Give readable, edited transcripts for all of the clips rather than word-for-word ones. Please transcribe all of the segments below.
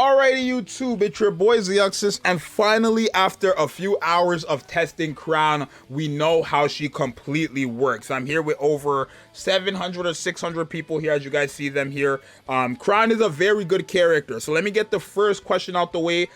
Alrighty, YouTube, it's your boy Zxous, and finally, after a few hours of testing Crown, we know how she completely works. I'm here with over 700 or 600 people here, as you guys see them here. Crown is a very good character, so let me get the first question out the way.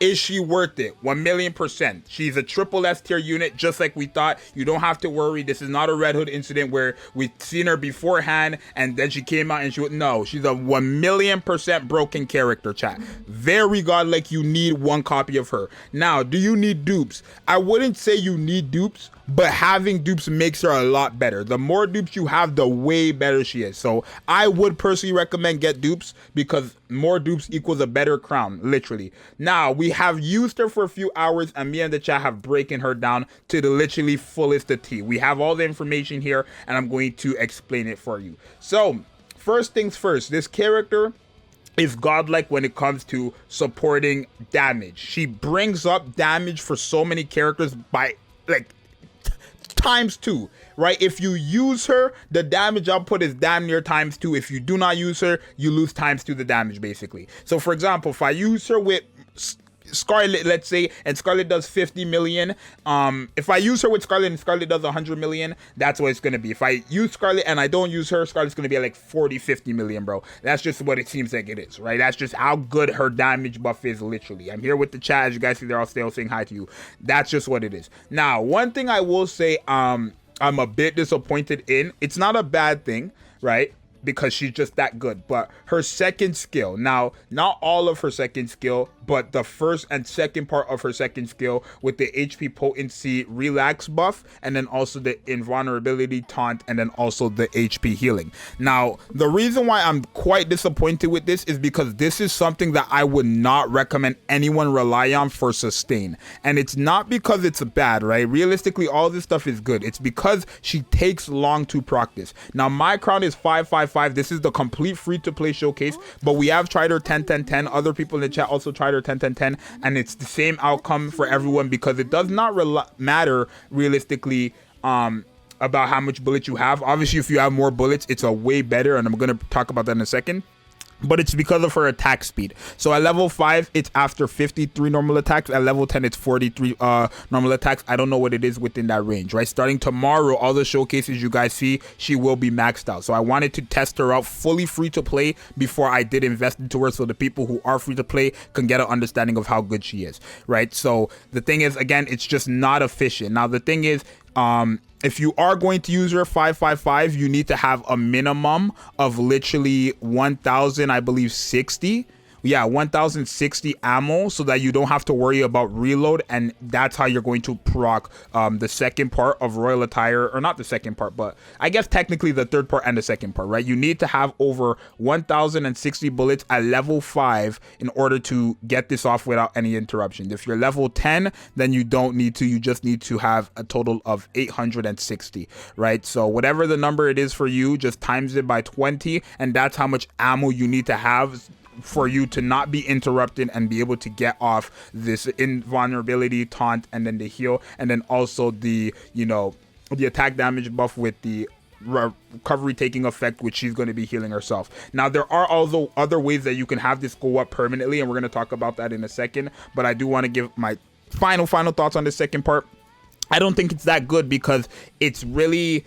Is she worth it? 1,000,000%. She's a triple S tier unit, just like we thought. You don't have to worry. This is not a Red Hood incident where we've seen her beforehand and then she came out and she would. No, she's a 1,000,000% broken character, chat. Very godlike. You need one copy of her. Now, do you need dupes? I wouldn't say you need dupes, but having dupes makes her a lot better. The more dupes you have, the way better she is. So I would personally recommend get dupes, because more dupes equals a better Crown, literally. Now, we have used her for a few hours, and me and the chat have broken her down to the literally fullest of tea. We have all the information here, and I'm going to explain it for you. So first things first, this character is godlike when it comes to supporting damage. She brings up damage for so many characters by like ×2, right? If you use her, the damage output is damn near ×2. If you do not use her, you lose ×2 the damage, basically. So for example, if I use her with Scarlet, let's say, and Scarlet does 50 million, if I use her with Scarlet and Scarlet does 100 million, that's what it's gonna be. If I use Scarlet and I don't use her, Scarlet's gonna be like 40-50 million, bro. That's just what it seems like it is, right? That's just how good her damage buff is, literally. I'm here with the chat, as you guys see, they're all still saying hi to you. That's just what it is. Now, one thing I will say, I'm a bit disappointed in, it's not a bad thing, right? Because she's just that good. But her second skill, now, not all of her second skill, but the first and second part of her second skill with the HP potency relax buff, and then also the invulnerability taunt, and then also the HP healing. Now, the reason why I'm quite disappointed with this is because this is something that I would not recommend anyone rely on for sustain. And it's not because it's bad, right? Realistically, all this stuff is good. It's because she takes long to practice. Now, my Crown is 555. This is the complete free-to-play showcase, but we have tried her 10-10-10. Other people in the chat also tried her 10-10-10, and it's the same outcome for everyone, because it does not matter realistically about how much bullets you have. Obviously, if you have more bullets, it's a way better, and I'm going to talk about that in a second. But it's because of her attack speed. So at level 5, it's after 53 normal attacks. At level 10, it's 43 normal attacks. I don't know what it is within that range, right? Starting tomorrow, all the showcases you guys see, she will be maxed out. So I wanted to test her out fully free to play before I did invest into her, so the people who are free to play can get an understanding of how good she is, right? So the thing is, again, it's just not efficient. Now, the thing is, if you are going to use her 555, you need to have a minimum of literally 1,000, I believe 60. Yeah, 1,060 ammo, so that you don't have to worry about reload, and that's how you're going to proc the second part of Royal Attire, or not the second part, but I guess technically the third part and the second part, right? You need to have over 1,060 bullets at level 5 in order to get this off without any interruptions. If you're level 10, then you don't need to. You just need to have a total of 860, right? So whatever the number it is for you, just times it by 20, and that's how much ammo you need to have for you to not be interrupted and be able to get off this invulnerability taunt, and then the heal, and then also the, you know, the attack damage buff with the recovery taking effect, which she's going to be healing herself. Now, there are also other ways that you can have this go up permanently, and we're going to talk about that in a second, but I do want to give my final thoughts on the second part. I don't think it's that good, because it's really,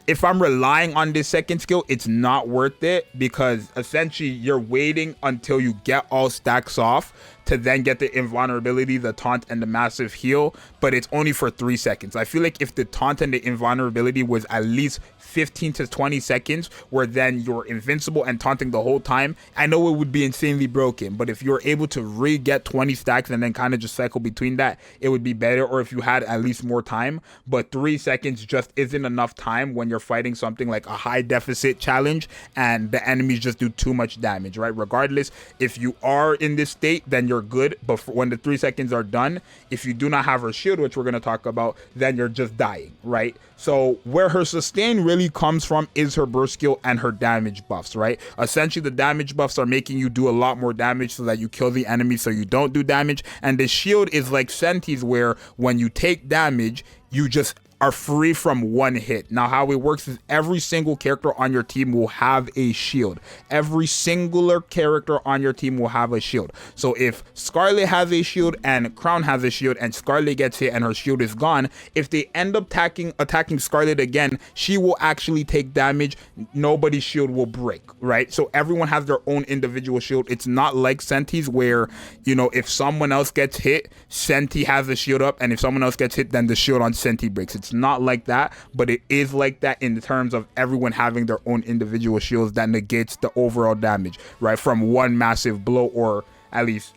if I'm relying on this second skill, it's not worth it, because essentially you're waiting until you get all stacks off to then get the invulnerability, the taunt, and the massive heal, but it's only for 3 seconds. I feel like if the taunt and the invulnerability was at least 15 to 20 seconds, where then you're invincible and taunting the whole time, I know it would be insanely broken, but if you're able to re-get 20 stacks and then kind of just cycle between that, it would be better, or if you had at least more time. But 3 seconds just isn't enough time when you're fighting something like a high deficit challenge and the enemies just do too much damage, right? Regardless, if you are in this state, then you're good, but when the 3 seconds are done, if you do not have her shield, which we're going to talk about, then you're just dying, right? So where her sustain really comes from is her burst skill and her damage buffs, right? Essentially, the damage buffs are making you do a lot more damage so that you kill the enemy so you don't do damage, and the shield is like Senti's, where when you take damage, you just are free from one hit. Now, how it works is every single character on your team will have a shield. Every singular character on your team will have a shield. So if Scarlet has a shield and Crown has a shield and Scarlet gets hit and her shield is gone, if they end up attacking Scarlet again, she will actually take damage. Nobody's shield will break, right? So everyone has their own individual shield. It's not like Senti's where, you know, if someone else gets hit, Senti has the shield up, and if someone else gets hit, then the shield on Senti breaks. It's not like that, but it is like that in terms of everyone having their own individual shields that negates the overall damage, right, from one massive blow, or at least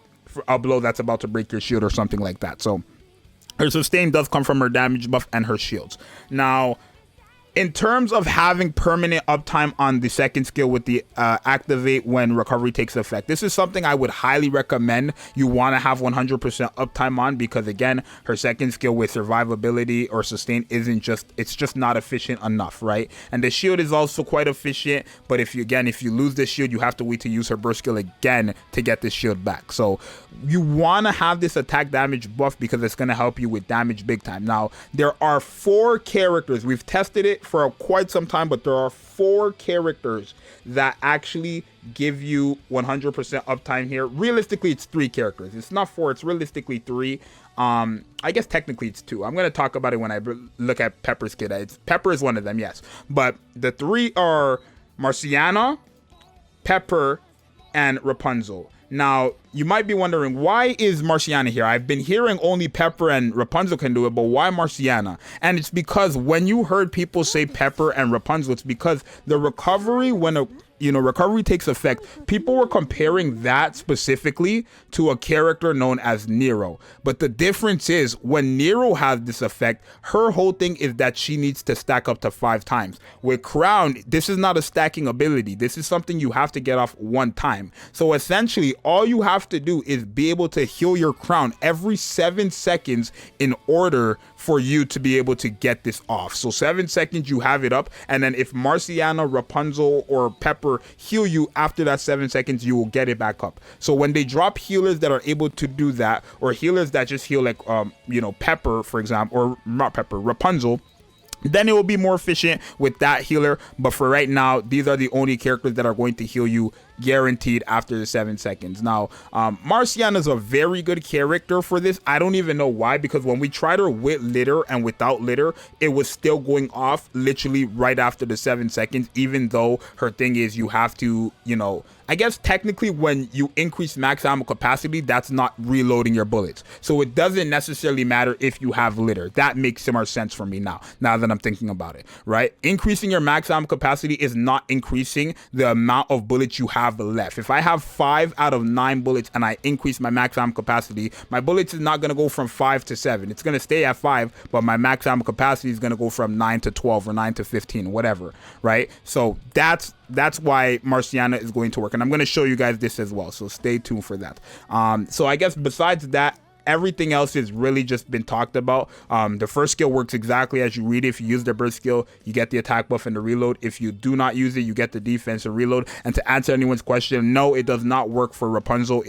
a blow that's about to break your shield or something like that. So her sustain does come from her damage buff and her shields. Now, in terms of having permanent uptime on the second skill with the activate when recovery takes effect, this is something I would highly recommend you want to have 100% uptime on, because again, her second skill with survivability or sustain it's just not efficient enough, right? And the shield is also quite efficient, but if you lose the shield, you have to wait to use her burst skill again to get the shield back. So you want to have this attack damage buff because it's going to help you with damage big time. Now, there are 4 characters. We've tested it for quite some time, but there are 4 characters that actually give you 100% uptime here. Realistically, it's 3 characters. It's not 4, it's realistically 3. I guess technically it's 2. I'm going to talk about it when I look at Pepper's kit. Pepper is one of them, yes. But the 3 are Marciana, Pepper, and Rapunzel. Now, you might be wondering, why is Marciana here? I've been hearing only Pepper and Rapunzel can do it, but why Marciana? And it's because when you heard people say Pepper and Rapunzel, it's because the recovery, when recovery takes effect, people were comparing that specifically to a character known as Nero. But the difference is, when Nero has this effect, her whole thing is that she needs to stack up to 5 times. With Crown, this is not a stacking ability. This is something you have to get off 1 time. So essentially, all you have to do is be able to heal your Crown every 7 seconds in order for you to be able to get this off. So 7 seconds, you have it up, and then if Marciana, Rapunzel, or Pepper heal you after that 7 seconds, you will get it back up. So when they drop healers that are able to do that, or healers that just heal like Pepper, for example, or not Pepper, Rapunzel, then it will be more efficient with that healer. But for right now, these are the only characters that are going to heal you guaranteed after the 7 seconds. Now, Marciana is a very good character for this. I don't even know why, because when we tried her with litter and without litter, it was still going off literally right after the 7 seconds, even though her thing is you have to, I guess technically when you increase max ammo capacity, that's not reloading your bullets. So it doesn't necessarily matter if you have litter. That makes more sense for me now that I'm thinking about it, right? Increasing your max ammo capacity is not increasing the amount of bullets you have left. If I have 5 out of 9 bullets and I increase my max ammo capacity, my bullets is not going to go from 5 to 7. It's going to stay at 5, but my max ammo capacity is going to go from 9 to 12 or 9 to 15, whatever, right? So that's why Marciana is going to work, and I'm going to show you guys this as well, so stay tuned for that. So I guess besides that, everything else has really just been talked about. The first skill works exactly as you read it. If you use the burst skill, you get the attack buff and the reload. If you do not use it, you get the defense and reload. And to answer anyone's question, no, it does not work for Rapunzel,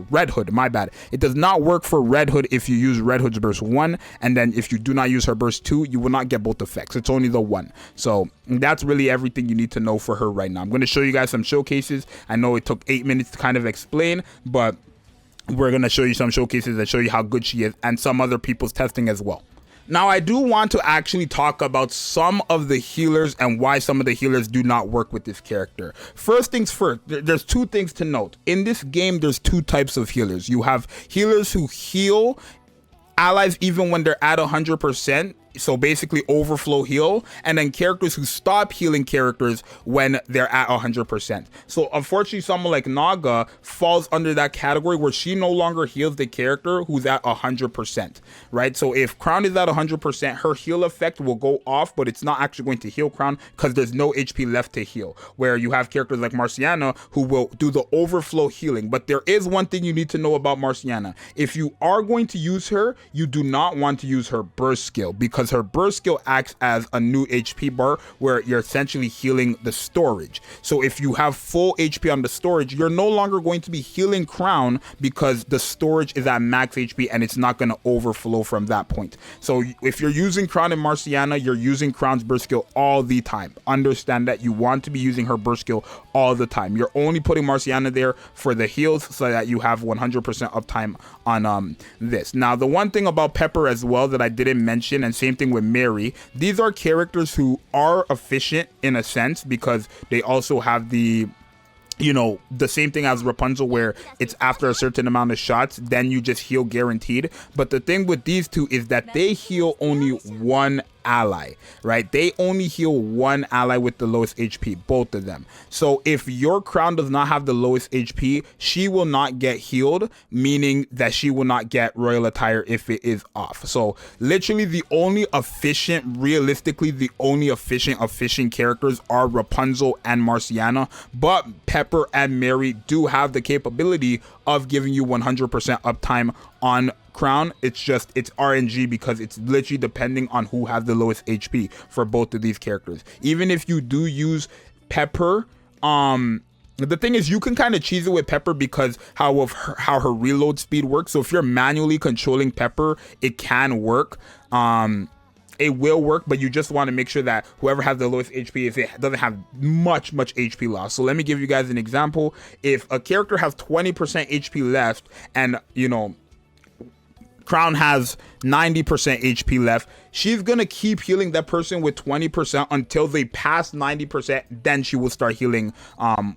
Red Hood, my bad. It does not work for Red Hood if you use Red Hood's burst 1, and then if you do not use her burst 2, you will not get both effects. It's only the 1. So that's really everything you need to know for her right now. I'm going to show you guys some showcases. I know it took 8 minutes to kind of explain, but we're going to show you some showcases that show you how good she is, and some other people's testing as well. Now, I do want to actually talk about some of the healers and why some of the healers do not work with this character. First things first, there's 2 things to note. In this game, there's 2 types of healers. You have healers who heal allies even when they're at 100%. So basically overflow heal, and then characters who stop healing characters when they're at 100%. So unfortunately, someone like Naga falls under that category where she no longer heals the character who's at 100%, right? So if Crown is at 100%, her heal effect will go off, but it's not actually going to heal Crown because there's no HP left to heal, where you have characters like Marciana who will do the overflow healing. But there is one thing you need to know about Marciana. If you are going to use her, you do not want to use her burst skill, because because her burst skill acts as a new HP bar where you're essentially healing the storage. So if you have full HP on the storage, you're no longer going to be healing Crown because the storage is at max HP and it's not going to overflow from that point. So if you're using Crown and Marciana, you're using Crown's burst skill all the time. Understand that you want to be using her burst skill all the time. You're only putting Marciana there for the heals so that you have 100% uptime on this. Now, the one thing about Pepper as well that I didn't mention, and same thing with Mary, these are characters who are efficient in a sense because they also have the, you know, the same thing as Rapunzel where it's after a certain amount of shots, then you just heal guaranteed. But the thing with these two is that they heal only one ally, right? They only heal one ally with the lowest HP, both of them. So if your Crown does not have the lowest HP, she will not get healed, meaning that she will not get royal attire if it is off. So literally the only efficient, realistically the only efficient characters are Rapunzel and Marciana, but Pepper and Mary do have the capability of giving you 100% uptime on Crown. It's just, it's RNG because it's literally depending on who has the lowest HP for both of these characters. Even if you do use Pepper, the thing is you can kind of cheese it with Pepper because how her reload speed works. So if you're manually controlling Pepper, it can work. It will work, but you just want to make sure that whoever has the lowest HP, if it doesn't have much HP loss. So let me give you guys an example. If a character has 20% HP left and, you know, Crown has 90% HP left, she's gonna keep healing that person with 20% until they pass 90%. Then she will start healing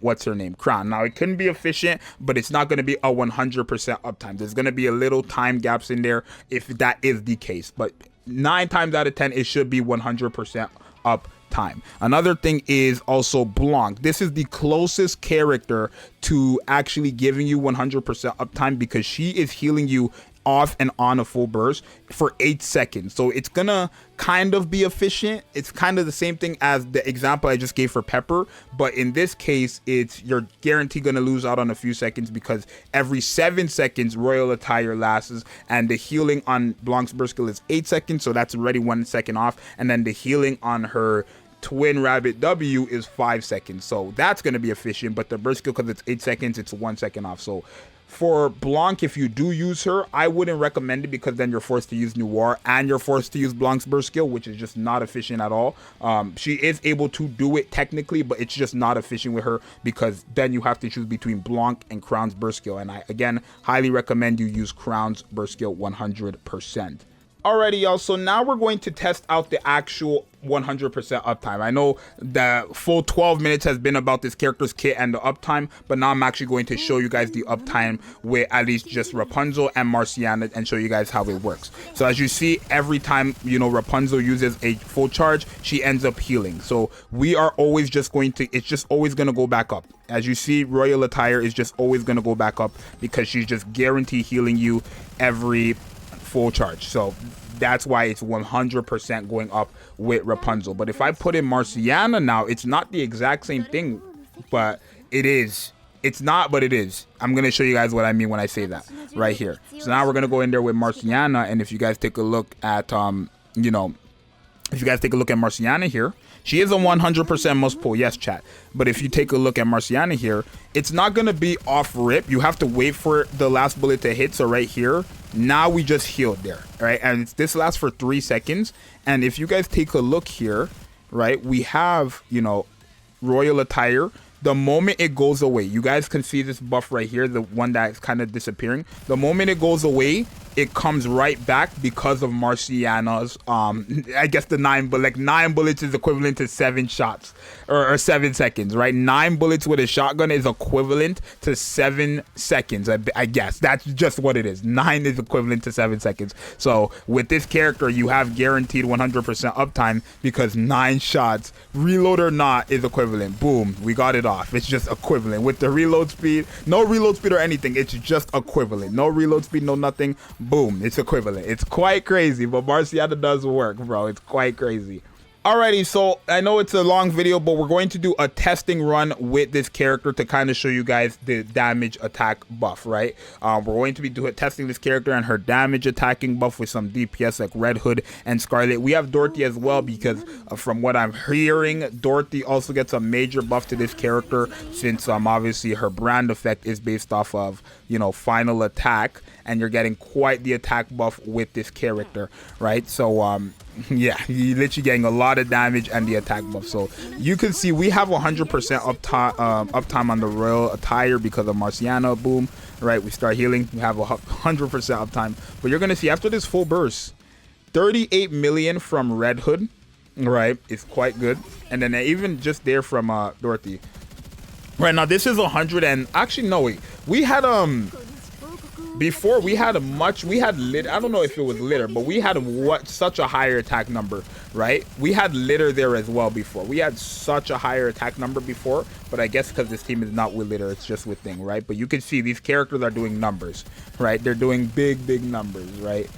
what's her name, Crown. Now it couldn't be efficient, but it's not gonna be a 100% uptime. There's gonna be a little time gaps in there if that is the case, but 9 times out of 10 it should be 100% uptime. Another thing is also Blanc. This is the closest character to actually giving you 100% uptime because she is healing you off and on a full burst for 8 seconds. So it's gonna kind of be efficient. It's kind of the same thing as the example I just gave for Pepper, but in this case it's you're guaranteed gonna lose out on a few seconds because every 7 seconds royal attire lasts, and the healing on Blanc's burst skill is 8 seconds, so that's already 1 second off, and then the healing on her Twin Rabbit W is 5 seconds, so that's going to be efficient. But the burst skill, because it's 8 seconds, it's 1 second off. So for Blanc, if you do use her, I wouldn't recommend it because then you're forced to use Noir and you're forced to use Blanc's burst skill, which is just not efficient at all. She is able to do it technically, but it's just not efficient with her because then you have to choose between Blanc and Crown's burst skill, and I again highly recommend you use Crown's burst skill 100%. Alrighty, y'all, so now we're going to test out the actual 100% uptime. I know the full 12 minutes has been about this character's kit and the uptime, but now I'm actually going to show you guys the uptime with at least just Rapunzel and Marciana and show you guys how it works. So as you see, every time, you know, Rapunzel uses a full charge, she ends up healing. So we are always just going to, it's just always going to go back up. As you see, royal attire is just always going to go back up because she's just guaranteed healing you every full charge. So that's why it's 100% going up with Rapunzel. But if I put in Marciana now, it's not the exact same thing, but it is. It's not, but it is. I'm going to show you guys what I mean when I say that right here. So now we're going to go in there with Marciana, and if you guys take a look at, you know, if you guys take a look at Marciana here, she is a 100% must pull, yes chat. But if you take a look at Marciana here, it's not going to be off rip. You have to wait for the last bullet to hit. So right here, now we just healed there, right? And this lasts for 3 seconds. And if you guys take a look here, right, we have, you know, royal attire. The moment it goes away, you guys can see this buff right here, the one that's kind of disappearing. The moment it goes away, it comes right back because of Marciana's, I guess the 9 bullets is equivalent to 7 shots or 7 seconds, right? 9 bullets with a shotgun is equivalent to 7 seconds. I guess that's just what it is. 9 is equivalent to 7 seconds. So with this character, you have guaranteed 100% uptime because 9 shots, reload or not, is equivalent. Boom, we got it off. It's just equivalent with the reload speed. No reload speed or anything. It's just equivalent. No reload speed, no nothing. Boom, it's equivalent. It's quite crazy, but Marciana does work, bro. It's quite crazy. Alrighty, so I know it's a long video, but we're going to do a testing run with this character to kind of show you guys the damage attack buff, right? We're going to be testing this character and her damage attacking buff with some DPS like Red Hood and Scarlet. We have Dorothy as well because from what I'm hearing, Dorothy also gets a major buff to this character since obviously her brand effect is based off of, you know, final attack, and you're getting quite the attack buff with this character, right? So yeah, you're literally getting a lot of damage and the attack buff. So you can see we have 100% uptime on the royal attire because of Marciana. Boom, right? We start healing. We have 100% uptime. But you're gonna see after this full burst, 38 million from Red Hood, right? It's quite good. And then even just there from Dorothy. Right now, this is 100 and actually no wait. We had before we had litter. I don't know if it was litter, but we had such a higher attack number, right? We had litter there as well before. We had such a higher attack number before, but I guess because this team is not with litter, it's just with thing, right? But you can see these characters are doing numbers, right? They're doing big numbers, right?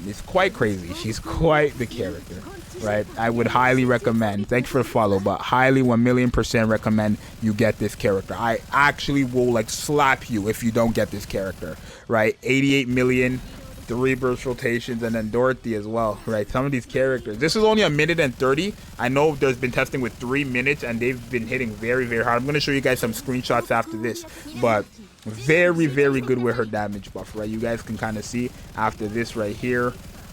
It's quite crazy. She's quite the character, right? I would highly recommend, thanks for the follow, but highly 1,000,000% recommend you get this character. I actually will like slap you if you don't get this character, right? 88 million, 3 burst rotations, and then Dorothy as well, right? Some of these characters, this is only 1:30. I know there's been testing with 3 minutes and they've been hitting very hard. I'm going to show you guys some screenshots after this, but very good with her damage buff, right? You guys can kind of see after this right here,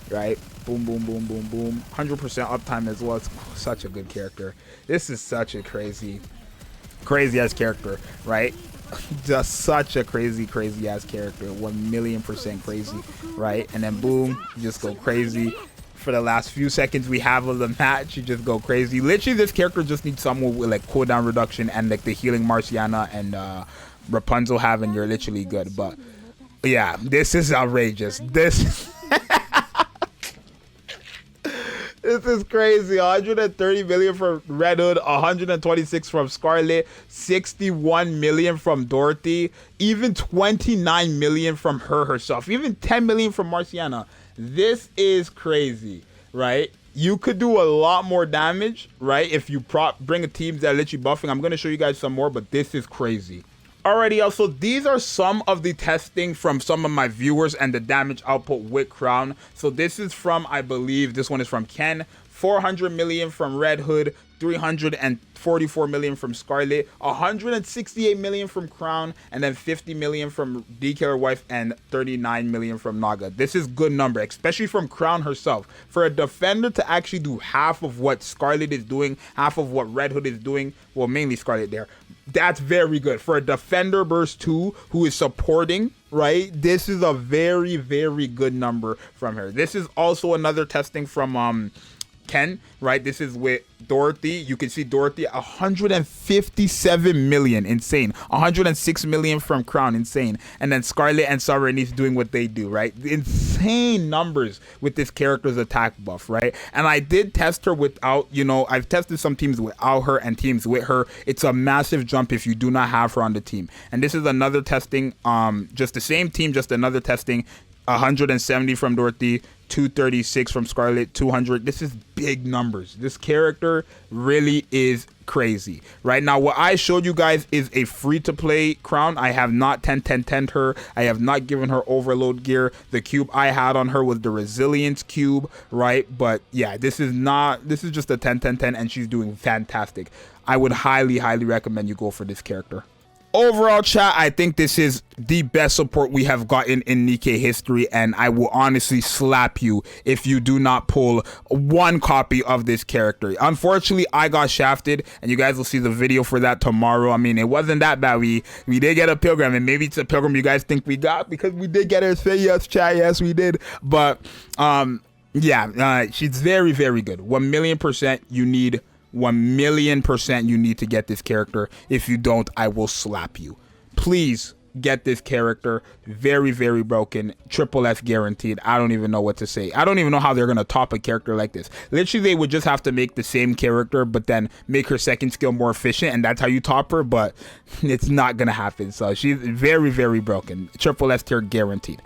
right? Boom 100% uptime as well. It's such a good character. This is such a crazy ass character, right? Just such a crazy ass character. 1,000,000% crazy, right? And then boom, you just go crazy. For the last few seconds we have of the match, you just go crazy. Literally this character just needs someone with like cooldown reduction and like the healing Marciana and Rapunzel have, and you're literally good. But yeah, this is outrageous. This is crazy. 130 million from Red Hood, 126 from Scarlet, 61 million from Dorothy, even 29 million from her herself, even 10 million from Marciana. This is crazy, right? You could do a lot more damage, right? If you bring a team that literally buffing. I'm going to show you guys some more, but this is crazy. Alrighty, also these are some of the testing from some of my viewers and the damage output with Crown. So this is from, I believe this one is from Ken, 400 million from Red Hood, 344 million from Scarlet, 168 million from Crown, and then 50 million from DK Wife, and 39 million from Naga. This is good number, especially from Crown herself. For a defender to actually do half of what Scarlet is doing, half of what Red Hood is doing, well, mainly Scarlet there, that's very good. For a defender burst 2 who is supporting, right, this is a very good number from her. This is also another testing from Ken, right? This is with Dorothy. You can see Dorothy, 157 million, insane. 106 million from Crown, insane. And then Scarlet and Serenity doing what they do, right? Insane numbers with this character's attack buff, right? And I did test her without, you know, I've tested some teams without her and teams with her. It's a massive jump if you do not have her on the team. And this is another testing, just the same team, just another testing. 170 from Dorothy, 236 from Scarlet, 200. This is big numbers. This character really is crazy. Right now, what I showed you guys is a free-to-play Crown. I have not 10-10-10'd her. I have not given her overload gear. The cube I had on her was the resilience cube, right? But yeah, this is just a 10-10-10, and she's doing fantastic. I would highly recommend you go for this character. Overall, chat, I think this is the best support we have gotten in Nikke history, and I will honestly slap you if you do not pull one copy of this character. Unfortunately, I got shafted, and you guys will see the video for that tomorrow. I mean, it wasn't that bad. We did get a pilgrim, and maybe it's a pilgrim you guys think we got because we did get her. Say yes, chat. Yes, we did. But yeah, she's very good. 1,000,000% you need. 1,000,000% you need to get this character. If you don't, I will slap you. Please get this character. Very broken. Triple S guaranteed. I don't even know what to say. I don't even know how they're gonna top a character like this. Literally, they would just have to make the same character but then make her second skill more efficient, and that's how you top her, but it's not gonna happen. So she's very broken. Triple S tier guaranteed.